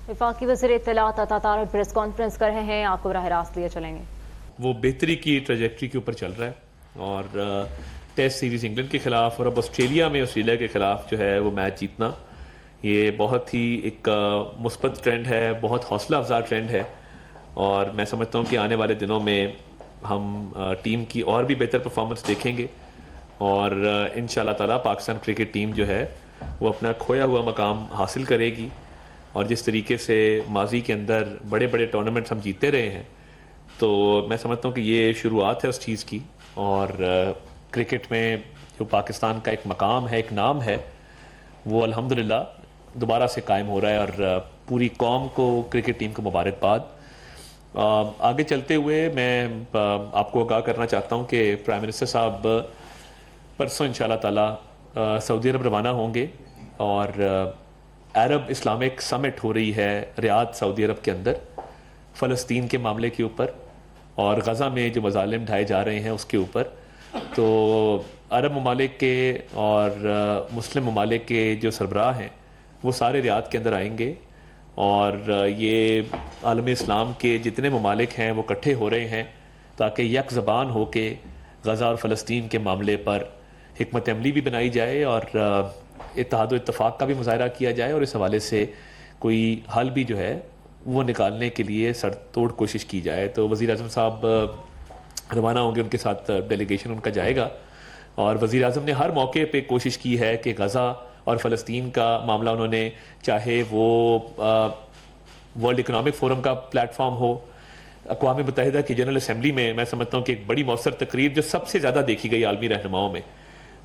وفاقی وزیر اطلاعات عطا طارق پریس کانفرنس کر رہے ہیں، آپ کو براہ راست لیے چلیں گے. وہ بہتری کی ٹریجیکٹری کے اوپر چل رہا ہے اور ٹیسٹ سیریز انگلینڈ کے خلاف اور اب آسٹریلیا میں آسٹریلیا کے خلاف جو ہے وہ میچ جیتنا، یہ بہت ہی ایک مثبت ٹرینڈ ہے، بہت حوصلہ افزا ٹرینڈ ہے. اور میں سمجھتا ہوں کہ آنے والے دنوں میں ہم ٹیم کی اور بھی بہتر پرفارمنس دیکھیں گے اور انشاءاللہ تعالیٰ پاکستان کرکٹ ٹیم جو ہے وہ اپنا کھویا ہوا مقام حاصل کرے گی. اور جس طریقے سے ماضی کے اندر بڑے بڑے ٹورنامنٹس ہم جیتے رہے ہیں، تو میں سمجھتا ہوں کہ یہ شروعات ہے اس چیز کی. اور کرکٹ میں جو پاکستان کا ایک مقام ہے، ایک نام ہے، وہ الحمدللہ دوبارہ سے قائم ہو رہا ہے اور پوری قوم کو، کرکٹ ٹیم کو مبارکباد. آگے چلتے ہوئے میں آپ کو آگاہ کرنا چاہتا ہوں کہ پرائم منسٹر صاحب پرسوں انشاءاللہ تعالیٰ سعودی عرب روانہ ہوں گے اور عرب اسلامک سمٹ ہو رہی ہے ریاض سعودی عرب کے اندر فلسطین کے معاملے کے اوپر اور غزہ میں جو مظالم ڈھائے جا رہے ہیں اس کے اوپر. تو عرب ممالک کے اور مسلم ممالک کے جو سربراہ ہیں وہ سارے ریاض کے اندر آئیں گے اور یہ عالم اسلام کے جتنے ممالک ہیں وہ اکٹھے ہو رہے ہیں تاکہ یک زبان ہو کے غزہ اور فلسطین کے معاملے پر حکمت عملی بھی بنائی جائے اور اتحاد و اتفاق کا بھی مظاہرہ کیا جائے اور اس حوالے سے کوئی حل بھی جو ہے وہ نکالنے کے لیے سر توڑ کوشش کی جائے. تو وزیر اعظم صاحب روانہ ہوں گے، ان کے ساتھ ڈیلیگیشن ان کا جائے گا اور وزیر اعظم نے ہر موقع پہ کوشش کی ہے کہ غزہ اور فلسطین کا معاملہ، انہوں نے چاہے وہ ورلڈ اکنامک فورم کا پلیٹ فارم ہو، اقوام متحدہ کی جنرل اسمبلی میں، میں سمجھتا ہوں کہ ایک بڑی مؤثر تقریر جو سب سے زیادہ دیکھی گئی عالمی رہنماؤں میں،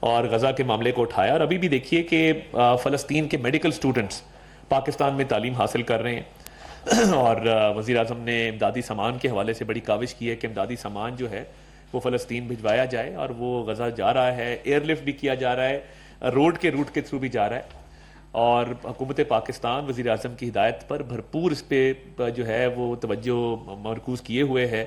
اور غزہ کے معاملے کو اٹھایا. اور ابھی بھی دیکھیے کہ فلسطین کے میڈیکل سٹوڈنٹس پاکستان میں تعلیم حاصل کر رہے ہیں اور وزیر اعظم نے امدادی سامان کے حوالے سے بڑی کاوش کی ہے کہ امدادی سامان جو ہے وہ فلسطین بھجوایا جائے اور وہ غزہ جا رہا ہے، ایئر لفٹ بھی کیا جا رہا ہے، روڈ کے روٹ کے تھرو بھی جا رہا ہے. اور حکومت پاکستان وزیر اعظم کی ہدایت پر بھرپور اس پہ جو ہے وہ توجہ مرکوز کیے ہوئے ہے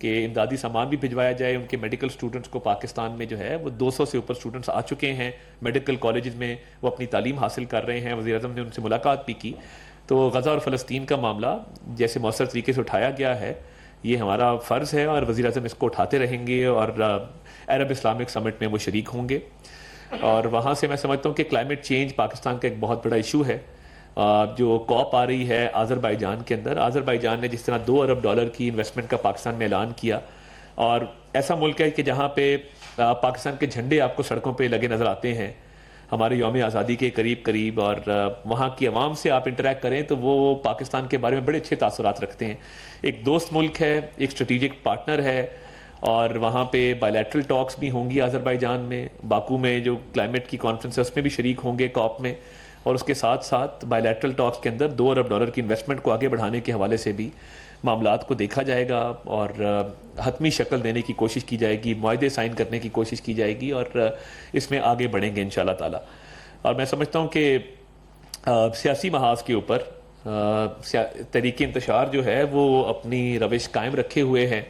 کہ امدادی سامان بھی بھجوایا جائے. ان کے میڈیکل سٹوڈنٹس کو پاکستان میں جو ہے وہ 200 سے اوپر سٹوڈنٹس آ چکے ہیں میڈیکل کالجز میں، وہ اپنی تعلیم حاصل کر رہے ہیں. وزیر اعظم نے ان سے ملاقات بھی کی. تو غزہ اور فلسطین کا معاملہ جیسے مؤثر طریقے سے اٹھایا گیا ہے، یہ ہمارا فرض ہے اور وزیر اعظم اس کو اٹھاتے رہیں گے اور عرب اسلامک سمٹ میں وہ شریک ہوں گے. اور وہاں سے میں سمجھتا ہوں کہ کلائمیٹ چینج پاکستان کا ایک بہت بڑا ایشو ہے. جو کوپ آ رہی ہے آذربائیجان کے اندر، آذربائیجان نے جس طرح $2 ارب کی انویسٹمنٹ کا پاکستان میں اعلان کیا، اور ایسا ملک ہے کہ جہاں پہ پاکستان کے جھنڈے آپ کو سڑکوں پہ لگے نظر آتے ہیں ہمارے یوم آزادی کے قریب قریب، اور وہاں کی عوام سے آپ انٹریکٹ کریں تو وہ پاکستان کے بارے میں بڑے اچھے تاثرات رکھتے ہیں. ایک دوست ملک ہے، ایک اسٹریٹجک پارٹنر ہے، اور وہاں پہ بائیلیٹرل ٹاکس بھی ہوں گی آذربائیجان میں. باکو میں جو کلائمیٹ کی کانفرنس ہے اس میں بھی شریک ہوں گے کاپ میں، اور اس کے ساتھ ساتھ بائیلیٹرل ٹاکس کے اندر $2 ارب کی انویسٹمنٹ کو آگے بڑھانے کے حوالے سے بھی معاملات کو دیکھا جائے گا اور حتمی شکل دینے کی کوشش کی جائے گی، معاہدے سائن کرنے کی کوشش کی جائے گی اور اس میں آگے بڑھیں گے انشاءاللہ تعالی. اور میں سمجھتا ہوں کہ سیاسی محاذ کے اوپر تحریک انتشار جو ہے وہ اپنی روش قائم رکھے ہوئے ہیں.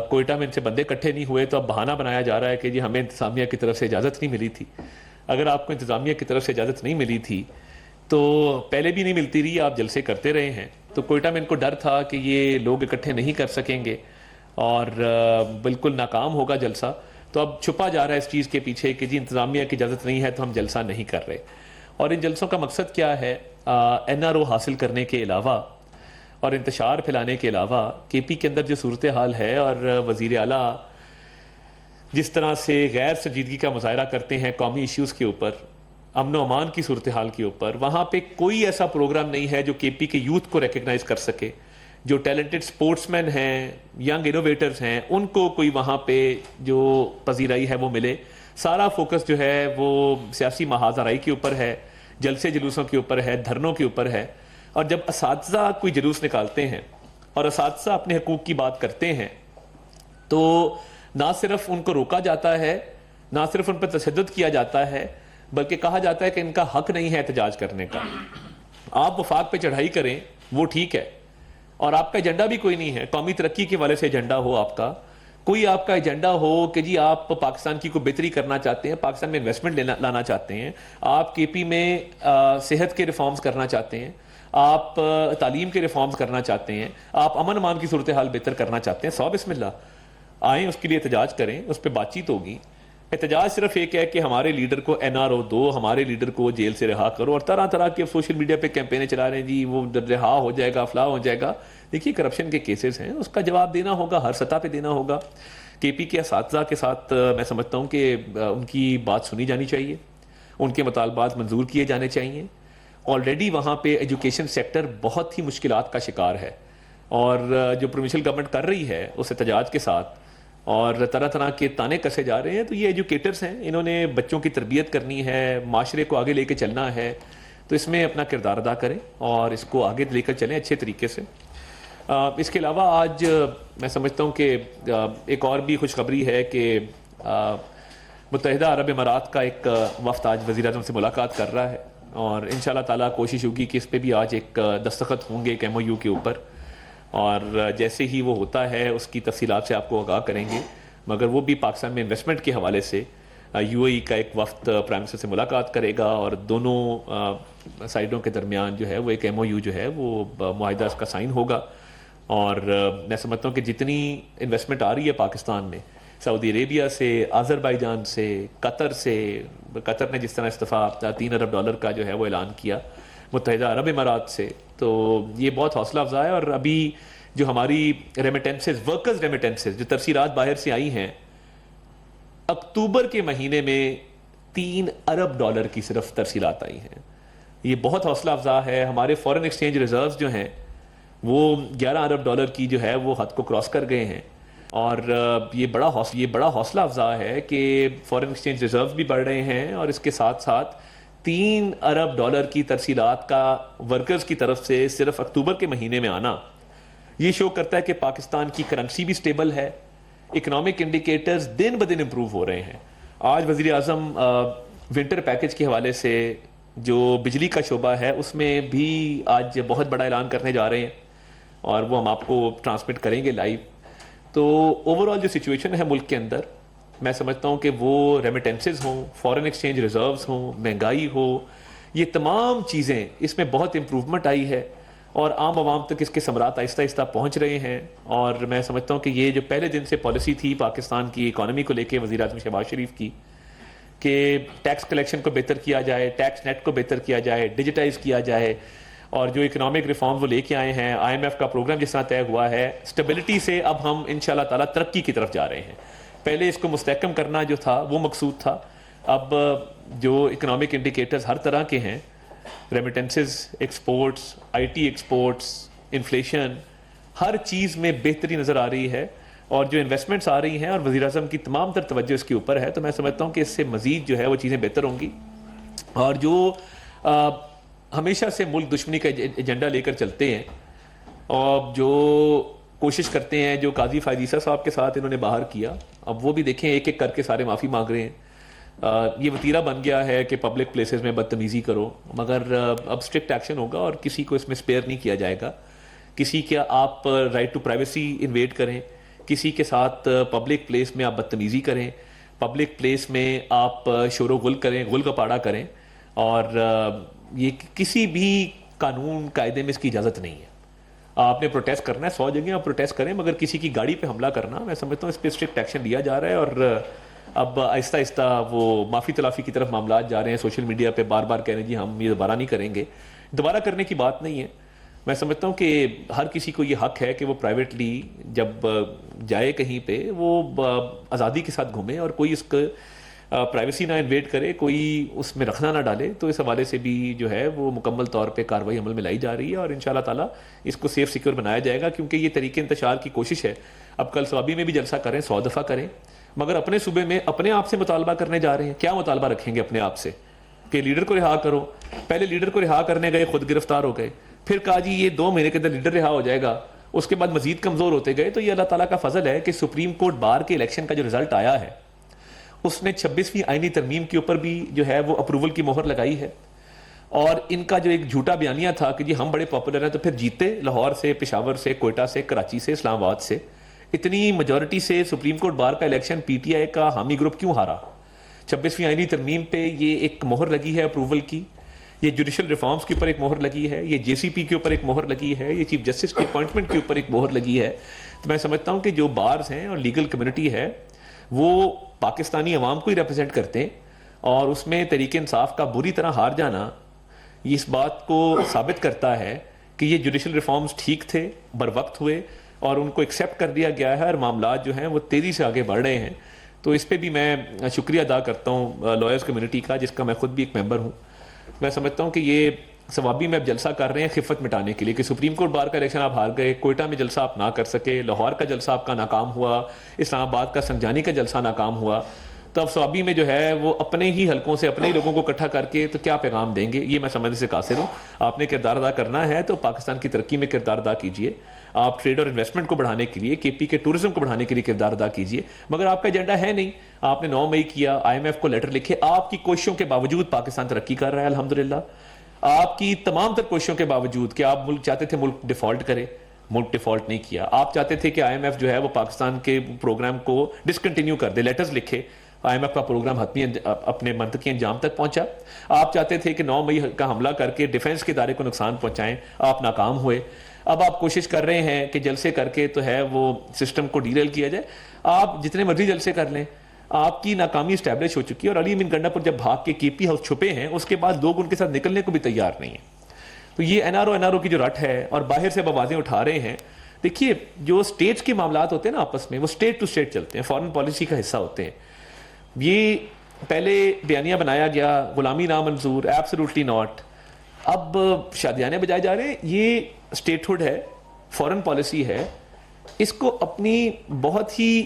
کوئٹہ میں ان سے بندے اکٹھے نہیں ہوئے تو اب بہانہ بنایا جا رہا ہے کہ جی ہمیں انتظامیہ کی طرف سے اجازت نہیں ملی تھی. اگر آپ کو انتظامیہ کی طرف سے اجازت نہیں ملی تھی تو پہلے بھی نہیں ملتی رہی، آپ جلسے کرتے رہے ہیں. تو کوئٹہ میں ان کو ڈر تھا کہ یہ لوگ اکٹھے نہیں کر سکیں گے اور بالکل ناکام ہوگا جلسہ. تو اب چھپا جا رہا ہے اس چیز کے پیچھے کہ جی انتظامیہ کی اجازت نہیں ہے تو ہم جلسہ نہیں کر رہے. اور ان جلسوں کا مقصد کیا ہے؟ NRO حاصل کرنے کے علاوہ اور انتشار پھیلانے کے علاوہ KP کے اندر جو صورتحال ہے اور وزیر اعلیٰ جس طرح سے غیر سنجیدگی کا مظاہرہ کرتے ہیں قومی ایشوز کے اوپر، امن و امان کی صورتحال کے اوپر، وہاں پہ کوئی ایسا پروگرام نہیں ہے جو KP کے یوتھ کو ریکگنائز کر سکے. جو ٹیلنٹڈ سپورٹس مین ہیں، ینگ انوویٹرز ہیں، ان کو کوئی وہاں پہ جو پذیرائی ہے وہ ملے. سارا فوکس جو ہے وہ سیاسی محاذ آرائی کے اوپر ہے، جلسے جلوسوں کے اوپر ہے، دھرنوں کے اوپر ہے. اور جب اساتذہ کوئی جلوس نکالتے ہیں اور اساتذہ اپنے حقوق کی بات کرتے ہیں تو نہ صرف ان کو روکا جاتا ہے، نہ صرف ان پر تشدد کیا جاتا ہے، بلکہ کہا جاتا ہے کہ ان کا حق نہیں ہے احتجاج کرنے کا. آپ وفاق پہ چڑھائی کریں وہ ٹھیک ہے، اور آپ کا ایجنڈا بھی کوئی نہیں ہے، قومی ترقی کے والے سے ایجنڈا ہو آپ کا، کوئی آپ کا ایجنڈا ہو کہ جی آپ پاکستان کی کوئی بہتری کرنا چاہتے ہیں، پاکستان میں انویسٹمنٹ لانا چاہتے ہیں، آپ KP میں صحت کے ریفارمز کرنا چاہتے ہیں، آپ تعلیم کے ریفارمز کرنا چاہتے ہیں, آپ امن امان کی صورتحال بہتر کرنا چاہتے ہیں, بسم اللہ آئیں, اس کے لیے احتجاج کریں, اس پہ بات چیت ہوگی. احتجاج صرف ایک ہے کہ ہمارے لیڈر کو NRO دو, ہمارے لیڈر کو جیل سے رہا کرو, اور طرح طرح کے سوشل میڈیا پہ کیمپینیں چلا رہے ہیں جی وہ رہا ہو جائے گا, فلاں ہو جائے گا. دیکھیے کرپشن کے کیسز ہیں, اس کا جواب دینا ہوگا, ہر سطح پہ دینا ہوگا. KP کے اساتذہ کے ساتھ میں سمجھتا ہوں کہ ان کی بات سنی جانی چاہیے, ان کے مطالبات منظور کیے جانے چاہیے. آلریڈی وہاں پہ ایجوکیشن سیکٹر بہت ہی مشکلات کا شکار ہے, اور جو پروونشل گورنمنٹ کر رہی ہے اس احتجاج کے ساتھ اور طرح طرح کے تانے کسے جا رہے ہیں, تو یہ ایجوکیٹرز ہیں, انہوں نے بچوں کی تربیت کرنی ہے, معاشرے کو آگے لے کے چلنا ہے, تو اس میں اپنا کردار ادا کریں اور اس کو آگے لے کر چلیں اچھے طریقے سے. اس کے علاوہ آج میں سمجھتا ہوں کہ ایک اور بھی خوشخبری ہے کہ متحدہ عرب امارات کا ایک وفد آج وزیر اعظم سے ملاقات کر رہا ہے, اور انشاءاللہ تعالیٰ کوشش ہوگی کہ اس پہ بھی آج ایک دستخط ہوں گے ایک MOU کے اوپر, اور جیسے ہی وہ ہوتا ہے اس کی تفصیلات سے آپ کو آگاہ کریں گے. مگر وہ بھی پاکستان میں انویسٹمنٹ کے حوالے سے UAE کا ایک وفد پرائم منسٹر سے ملاقات کرے گا, اور دونوں سائڈوں کے درمیان جو ہے وہ ایک MOU جو ہے وہ معاہدہ اس کا سائن ہوگا. اور میں سمجھتا ہوں کہ جتنی انویسٹمنٹ آ رہی ہے پاکستان میں, سعودی عربیہ سے, آذربائیجان سے, قطر سے, قطر نے جس طرح اس دفعہ $3 ارب کا جو ہے وہ اعلان کیا, متحدہ عرب امارات سے, تو یہ بہت حوصلہ افزا ہے. اور ابھی جو ہماری ریمیٹنسز, ورکرز ریمیٹنسز جو ترسیلات باہر سے آئی ہیں, اکتوبر کے مہینے میں $3 ارب کی صرف ترسیلات آئی ہیں. یہ بہت حوصلہ افزا ہے. ہمارے فورن ایکسچینج ریزروز جو ہیں وہ $11 ارب کی جو ہے وہ حد کو کراس کر گئے ہیں, اور یہ بڑا حوصلہ افزا ہے کہ فورن ایکسچینج ریزروز بھی بڑھ رہے ہیں, اور اس کے ساتھ ساتھ $3 ارب کی ترسیلات کا ورکرز کی طرف سے صرف اکتوبر کے مہینے میں آنا, یہ شو کرتا ہے کہ پاکستان کی کرنسی بھی سٹیبل ہے, اکنامک انڈیکیٹرز دن بدن امپروو ہو رہے ہیں. آج وزیر اعظم ونٹر پیکج کے حوالے سے جو بجلی کا شعبہ ہے اس میں بھی آج بہت بڑا اعلان کرنے جا رہے ہیں, اور وہ ہم آپ کو ٹرانسمٹ کریں گے لائیو. تو اوورآل جو سچویشن ہے ملک کے اندر, میں سمجھتا ہوں کہ وہ ریمیٹنسز ہوں, فورن ایکسچینج ریزروز ہوں, مہنگائی ہو, یہ تمام چیزیں اس میں بہت امپروومنٹ آئی ہے, اور عام عوام تک اس کے ثمرات آہستہ آہستہ پہنچ رہے ہیں. اور میں سمجھتا ہوں کہ یہ جو پہلے دن سے پالیسی تھی پاکستان کی اکانومی کو لے کے وزیر اعظم شہباز شریف کی, کہ ٹیکس کلیکشن کو بہتر کیا جائے, ٹیکس نیٹ کو بہتر کیا جائے, ڈیجیٹائز کیا جائے, اور جو اکنامک ریفارم وہ لے کے آئے ہیں, IMF کا پروگرام جس طرح طے ہوا ہے, اسٹیبلٹی سے اب ہم انشاءاللہ تعالیٰ ترقی کی طرف جا رہے ہیں. پہلے اس کو مستحکم کرنا جو تھا وہ مقصود تھا, اب جو اکنامک انڈیکیٹرز ہر طرح کے ہیں, remittances, exports, IT exports, inflation, ہر چیز میں بہتری نظر آ رہی ہے, اور جو انویسٹمنٹس آ رہی ہیں اور وزیر اعظم کی تمام تر توجہ اس کے اوپر ہے, تو میں سمجھتا ہوں کہ اس سے مزید جو ہے وہ چیزیں بہتر ہوں گی. اور جو ہمیشہ سے ملک دشمنی کا ایجنڈا لے کر چلتے ہیں, اور جو کوشش کرتے ہیں, جو قاضی فائز عیسیٰ صاحب کے ساتھ انہوں نے باہر کیا, اب وہ بھی دیکھیں ایک ایک کر کے سارے معافی مانگ رہے ہیں. یہ وتیرہ بن گیا ہے کہ پبلک پلیسز میں بدتمیزی کرو, مگر اب اسٹرکٹ ایکشن ہوگا اور کسی کو اس میں اسپیئر نہیں کیا جائے گا. کسی کا آپ رائٹ ٹو پرائیویسی انویڈ کریں, کسی کے ساتھ پبلک پلیس میں آپ بدتمیزی کریں, پبلک پلیس میں آپ شور و غل کریں, غل گپاڑا کریں, اور یہ کسی بھی قانون قاعدے میں اس کی اجازت نہیں ہے. آپ نے پروٹیسٹ کرنا ہے 100 جگہ آپ پروٹیسٹ کریں, مگر کسی کی گاڑی پہ حملہ کرنا, میں سمجھتا ہوں اس پہ اسٹرکٹ ایکشن لیا جا رہا ہے. اور اب آہستہ آہستہ وہ معافی تلافی کی طرف معاملات جا رہے ہیں. سوشل میڈیا پہ بار بار کہہ رہے ہیں جی ہم یہ دوبارہ نہیں کریں گے, دوبارہ کرنے کی بات نہیں ہے. میں سمجھتا ہوں کہ ہر کسی کو یہ حق ہے کہ وہ پرائیویٹلی جب جائے کہیں پہ وہ آزادی کے ساتھ گھومے, اور کوئی اس کا پرائیویسی نہ انویڈ کرے, کوئی اس میں رکھنا نہ ڈالے. تو اس حوالے سے بھی جو ہے وہ مکمل طور پہ کارروائی عمل میں لائی جا رہی ہے, اور انشاءاللہ تعالیٰ اس کو سیف سیکیور بنایا جائے گا, کیونکہ یہ طریقے انتشار کی کوشش ہے. اب کل صوابی میں بھی جلسہ کریں, 100 دفعہ کریں, مگر اپنے صوبے میں اپنے آپ سے مطالبہ کرنے جا رہے ہیں. کیا مطالبہ رکھیں گے اپنے آپ سے کہ لیڈر کو رہا کرو؟ پہلے لیڈر کو رہا کرنے گئے, خود گرفتار ہو گئے, پھر کہا جی یہ 2 مہینے کے اندر لیڈر رہا ہو جائے گا, اس کے بعد مزید کمزور ہوتے گئے. تو یہ اللہ تعالیٰ کا فضل ہے کہ سپریم کورٹ بار کے الیکشن کا جو رزلٹ آیا ہے اس نے 26ویں آئینی ترمیم کے اوپر بھی جو ہے وہ اپروول کی مہر لگائی ہے. اور ان کا جو ایک جھوٹا بیانیہ تھا کہ جی ہم بڑے پاپولر ہیں, تو پھر جیتے لاہور سے, پشاور سے, کوئٹہ سے, کراچی سے, اسلام آباد سے, اتنی میجورٹی سے سپریم کورٹ بار کا الیکشن PTI کا حامی گروپ کیوں ہارا؟ 26ویں آئینی ترمیم پہ یہ ایک مہر لگی ہے اپروول کی. یہ جوڈیشل ریفارمز کے اوپر ایک مہر لگی ہے, یہ جے سی پی کے اوپر ایک مہر لگی ہے, یہ چیف جسٹس کی اپوائنٹمنٹ کے اوپر ایک مہر لگی ہے. تو میں سمجھتا ہوں کہ جو بارز ہیں اور لیگل کمیونٹی ہے وہ پاکستانی عوام کو ہی ریپرزینٹ کرتے ہیں, اور اس میں تحریک انصاف کا بری طرح ہار جانا یہ اس بات کو ثابت کرتا ہے کہ یہ جوڈیشل ریفارمز ٹھیک تھے, بر وقت ہوئے, اور ان کو ایکسیپٹ کر دیا گیا ہے, اور معاملات جو ہیں وہ تیزی سے آگے بڑھ رہے ہیں. تو اس پہ بھی میں شکریہ ادا کرتا ہوں لائرز کمیونٹی کا, جس کا میں خود بھی ایک ممبر ہوں. میں سمجھتا ہوں کہ یہ ثوابی میں اب جلسہ کر رہے ہیں خفت مٹانے کے لیے, کہ سپریم کورٹ بار کا الیکشن آپ ہار گئے, کوئٹہ میں جلسہ آپ نہ کر سکے, لاہور کا جلسہ آپ کا ناکام ہوا, اسلام آباد کا سنجانی کا جلسہ ناکام ہوا, تو اب ثوابی میں جو ہے وہ اپنے ہی حلقوں سے اپنے ہی لوگوں کو اکٹھا کر کے تو کیا پیغام دیں گے, یہ میں سمجھنے سے قاصر ہوں. آپ نے کردار ادا کرنا ہے تو پاکستان کی ترقی میں کردار ادا کیجیے, آپ ٹریڈ اور انویسٹمنٹ کو بڑھانے کے لیے, کے پی کے ٹورزم کو بڑھانے کے لیے کردار ادا کیجیے. مگر آپ کا ایجنڈا ہے نہیں, آپ نے 9 مئی کیا, آئی ایم ایف کو لیٹر لکھے, آپ کی کوششوں کے باوجود پاکستان ترقی کر رہا ہے الحمدللہ. آپ کی تمام تر کوششوں کے باوجود کہ آپ ملک چاہتے تھے ملک ڈیفالٹ کرے, ملک ڈیفالٹ نہیں کیا. آپ چاہتے تھے کہ آئی ایم ایف جو ہے وہ پاکستان کے پروگرام کو ڈسکنٹینیو کر دے, لیٹرز لکھے, آئی ایم ایف کا پروگرام حتمی اپنے منطقی انجام تک پہنچا. آپ چاہتے تھے کہ 9 مئی کا حملہ کر کے ڈیفنس کے ادارے کو نقصان پہنچائیں, آپ ناکام ہوئے. اب آپ کوشش کر رہے ہیں کہ جلسے کر کے تو ہے وہ سسٹم کو ڈیریل کیا جائے. آپ جتنے مرضی جلسے کر لیں, آپ کی ناکامی اسٹیبلش ہو چکی ہے, اور علی امین گنڈا پر جب بھاگ کے کے پی ہاؤس چھپے ہیں اس کے بعد لوگ ان کے ساتھ نکلنے کو بھی تیار نہیں ہیں. تو یہ این آر او کی جو رٹ ہے اور باہر سے آوازیں اٹھا رہے ہیں, دیکھیے جو اسٹیٹس کے معاملات ہوتے ہیں نا آپس میں, وہ اسٹیٹ ٹو اسٹیٹ چلتے ہیں, فارن پالیسی کا حصہ ہوتے ہیں. یہ پہلے بیانیہ بنایا گیا غلامی نامنظور, ایبسولوٹلی ناٹ, اب شادیانے بجائے جا رہے ہیں. یہ اسٹیٹ ہوڈ ہے, فارن پالیسی ہے, اس کو اپنی بہت ہی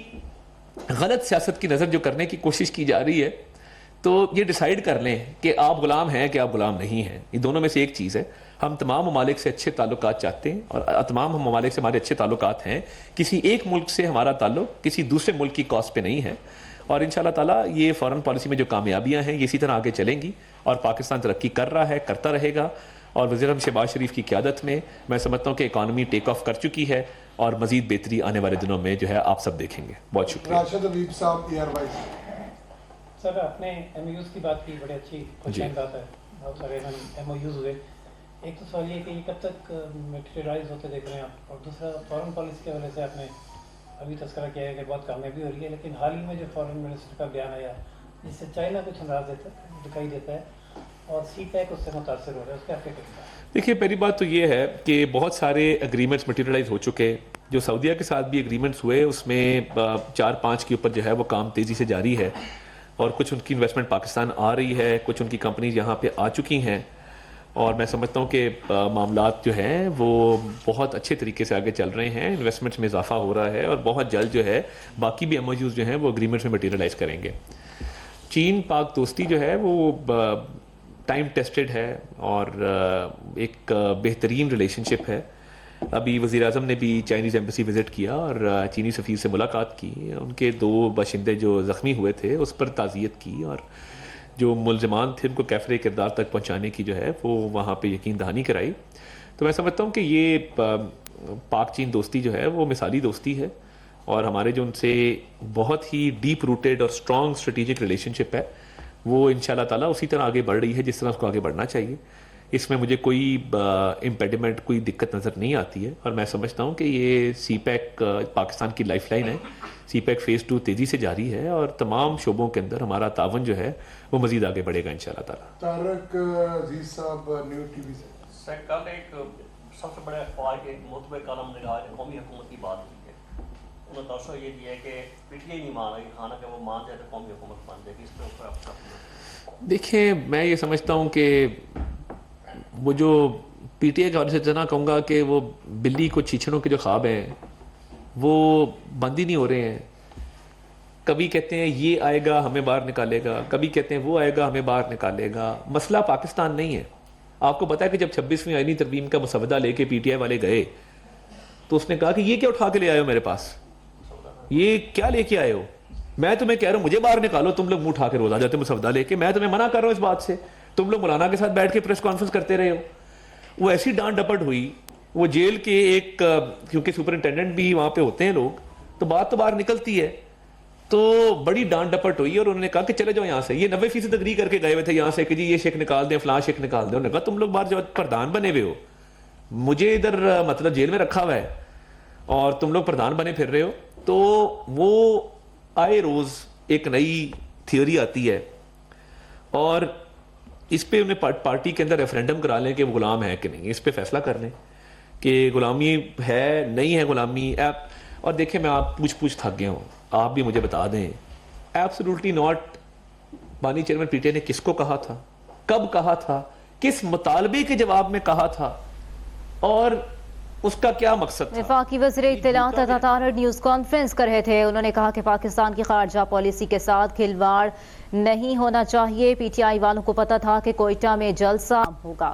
غلط سیاست کی نظر جو کرنے کی کوشش کی جا رہی ہے. تو یہ ڈیسائیڈ کر لیں کہ آپ غلام ہیں کہ آپ غلام نہیں ہیں, یہ دونوں میں سے ایک چیز ہے. ہم تمام ممالک سے اچھے تعلقات چاہتے ہیں, اور تمام ممالک سے ہمارے اچھے تعلقات ہیں. کسی ایک ملک سے ہمارا تعلق کسی دوسرے ملک کی کاسٹ پہ نہیں ہے, اور انشاءاللہ تعالیٰ یہ فارن پالیسی میں جو کامیابیاں ہیں یہ اسی طرح آگے چلیں گی, اور پاکستان ترقی کر رہا ہے, کرتا رہے گا. اور وزیر اعظم شہباز شریف کی قیادت میں میں سمجھتا ہوں کہ اکانومی ٹیک آف کر چکی ہے, اور مزید بہتری آنے والے دنوں میں جو ہے آپ سب دیکھیں گے. بہت شکریہ. راشد حبیب صاحب ایئر وائز. سر آپ نے ایم او یوز کی بات کی, بڑی اچھی خوشیان بات ہے, بہت سارے ایم او یوز ہوئے. ایک تو سوال یہ کہ یہ کب تک میٹیریلائز ہوتے دیکھ رہے ہیں آپ, اور دوسرا فارن پالیسی کی وجہ سے آپ نے ابھی تذکرہ کیا ہے کہ بہت کامیابی ہو رہی ہے, لیکن حال ہی میں جو فارن منسٹر کا بیان آیا جس سے چائنا کچھ انداز دکھائی دیتا ہے, اور سی پیک اس سے متاثر ہو رہا ہے, اس کا کیا کہنا ہے؟ دیکھیے پہلی بات تو یہ ہے کہ بہت سارے اگریمنٹس مٹیریلائز ہو چکے. جو سعودیہ کے ساتھ بھی اگریمنٹس ہوئے اس میں 4-5 کے اوپر جو ہے وہ کام تیزی سے جاری ہے, اور کچھ ان کی انویسٹمنٹ پاکستان آ رہی ہے, کچھ ان کی کمپنیز یہاں پہ آ چکی ہیں, اور میں سمجھتا ہوں کہ معاملات جو ہیں وہ بہت اچھے طریقے سے آگے چل رہے ہیں, انویسٹمنٹس میں اضافہ ہو رہا ہے, اور بہت جلد جو ہے باقی بھی ایم او یوز جو ہیں وہ اگریمنٹس میں مٹیریلائز کریں گے. چین پاک دوستی جو ہے وہ ٹائم ٹیسٹڈ ہے, اور ایک بہترین ریلیشن شپ ہے. ابھی وزیر اعظم نے بھی چائنیز ایمبیسی وزٹ کیا اور چینی سفیر سے ملاقات کی, ان کے 2 باشندے جو زخمی ہوئے تھے اس پر تعزیت کی, اور جو ملزمان تھے ان کو کیفر کردار تک پہنچانے کی جو ہے وہ وہاں پہ یقین دہانی کرائی. تو میں سمجھتا ہوں کہ یہ پاک چین دوستی جو ہے وہ مثالی دوستی ہے, اور ہمارے جو ان سے بہت ہی ڈیپ روٹیڈ اور اسٹرانگ اسٹریٹجک ریلیشن شپ ہے وہ انشاءاللہ تعالیٰ اسی طرح آگے بڑھ رہی ہے جس طرح اس کو آگے بڑھنا چاہیے. اس میں مجھے کوئی امپیڈیمنٹ, کوئی دقت نظر نہیں آتی ہے, اور میں سمجھتا ہوں کہ یہ سی پیک پاکستان کی لائف لائن ہے. سی پیک فیز 2 تیزی سے جاری ہے, اور تمام شعبوں کے اندر ہمارا تعاون جو ہے وہ مزید آگے بڑھے گا انشاءاللہ تعالیٰ. طارق عزیز صاحب نیو ٹی وی سے. سر کل ایک سب سے بڑے اخبار کے معتبر کالم نگار نے قومی حکومت کی بات کی ہے, انہوں نے تاثر یہ دیا ہے کہ پی ٹی آئی نہیں مان رہی, خانہ کہ وہ مان جائے تو قومی حکومت بن جائے گی. اس پہ اوپر آپ دیکھیں, میں یہ سمجھتا ہوں کہ وہ جو پی ٹی آئی کے حوالے سے اتنا کہوں گا کہ وہ بلی کو چیچڑوں کے جو خواب ہیں وہ بند ہی نہیں ہو رہے ہیں. کبھی کہتے ہیں یہ آئے گا ہمیں باہر نکالے گا, کبھی کہتے ہیں وہ آئے گا ہمیں باہر نکالے گا. مسئلہ پاکستان نہیں ہے. آپ کو پتا ہے کہ جب 26ویں آئینی ترمیم کا مسودہ لے کے پی ٹی آئی والے گئے تو اس نے کہا کہ یہ کیا اٹھا کے لے آئے ہو میرے پاس, یہ کیا لے کے آئے ہو, میں تمہیں کہہ رہا ہوں مجھے باہر نکالو, تم لوگ منہ اٹھا کے روز آ جاتے مسودہ لے کے, میں تمہیں منع کر رہا ہوں اس بات سے, تم لوگ مولانا کے ساتھ بیٹھ کے پریس کانفرنس کرتے رہے ہو. وہ ایسی ڈانٹ ڈپٹ ہوئی, وہ جیل کے ایک, کیونکہ سپرنٹینڈنٹ بھی وہاں پہ ہوتے ہیں لوگ, تو بات تو باہر نکلتی ہے. تو بڑی ڈانٹ ڈپٹ ہوئی اور انہوں نے کہا کہ چلے جاؤ یہاں سے. یہ 90% اگری کر کے گئے ہوئے تھے یہاں سے کہ جی یہ شیخ نکال دیں فلاں شیخ نکال دیں. انہوں نے کہا تم لوگ باہر جو پردھان بنے ہوئے ہو, مجھے ادھر مطلب جیل میں رکھا ہوا ہے اور تم لوگ پردھان بنے پھر رہے ہو. تو وہ آئے روز ایک نئی تھیوری آتی ہے اور اس پہ انہیں پارٹی کے اندر ریفرینڈم کرا لیں کہ وہ غلام ہے کہ نہیں, اس پہ فیصلہ کر لیں کہ غلامی ہے نہیں ہے غلامی. اور دیکھیں میں آپ پوچھ تھک گیا ہوں, آپ بھی مجھے بتا دیں ایبسولوٹلی ناٹ. بانی چیئرمین پی ٹی آئی نے کس کو کہا تھا, کب کہا تھا, کس مطالبے کے جواب میں کہا تھا اور اس کا کیا مقصد تھا؟ وفاقی وزیر اطلاعات عطا طاہر نیوز کانفرنس کر رہے تھے. انہوں نے کہا کہ پاکستان کی خارجہ پالیسی کے ساتھ کھلواڑ نہیں ہونا چاہیے. پی ٹی آئی والوں کو پتہ تھا کہ کوئٹہ میں جلسہ ہوگا.